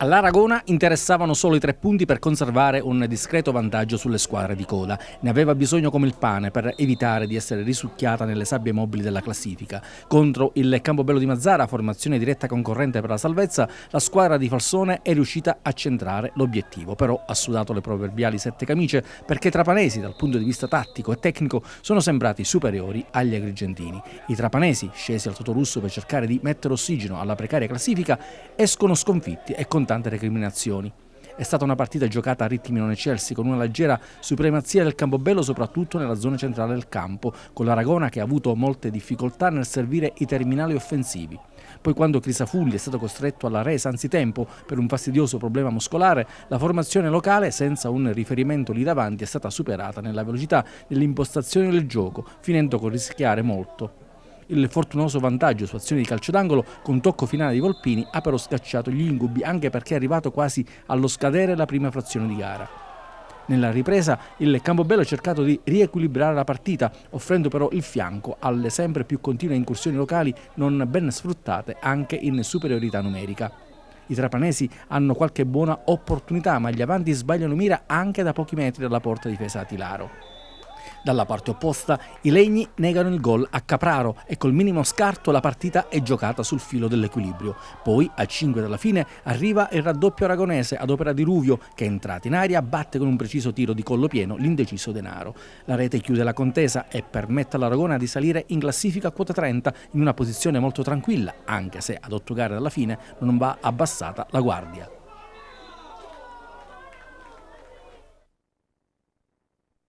All'Aragona interessavano solo i 3 punti per conservare un discreto vantaggio sulle squadre di coda. Ne aveva bisogno come il pane per evitare di essere risucchiata nelle sabbie mobili della classifica. Contro il Campobello di Mazara, formazione diretta concorrente per la salvezza, la squadra di Falsone è riuscita a centrare l'obiettivo. Però ha sudato le proverbiali 7 camicie perché i trapanesi, dal punto di vista tattico e tecnico, sono sembrati superiori agli agrigentini. I trapanesi, scesi al Totolusso per cercare di mettere ossigeno alla precaria classifica, escono sconfitti e con tante recriminazioni. È stata una partita giocata a ritmi non eccelssi, con una leggera supremazia del Campobello soprattutto nella zona centrale del campo, con l'Aragona che ha avuto molte difficoltà nel servire i terminali offensivi. Poi quando Crisafulli è stato costretto alla resa anzitempo per un fastidioso problema muscolare, la formazione locale, senza un riferimento lì davanti, è stata superata nella velocità dell'impostazione del gioco, finendo con rischiare molto. Il fortunoso vantaggio su azioni di calcio d'angolo con tocco finale di Volpini ha però scacciato gli incubi, anche perché è arrivato quasi allo scadere la prima frazione di gara. Nella ripresa il Campobello ha cercato di riequilibrare la partita, offrendo però il fianco alle sempre più continue incursioni locali non ben sfruttate anche in superiorità numerica. I trapanesi hanno qualche buona opportunità, ma gli avanti sbagliano mira anche da pochi metri dalla porta difesa a Tilaro. Dalla parte opposta i legni negano il gol a Capraro e col minimo scarto la partita è giocata sul filo dell'equilibrio. Poi, a 5 dalla fine, arriva il raddoppio aragonese ad opera di Ruvio che, entrata in aria, batte con un preciso tiro di collo pieno l'indeciso Denaro. La rete chiude la contesa e permette all'Aragona di salire in classifica a quota 30 in una posizione molto tranquilla, anche se ad 8 gare dalla fine non va abbassata la guardia.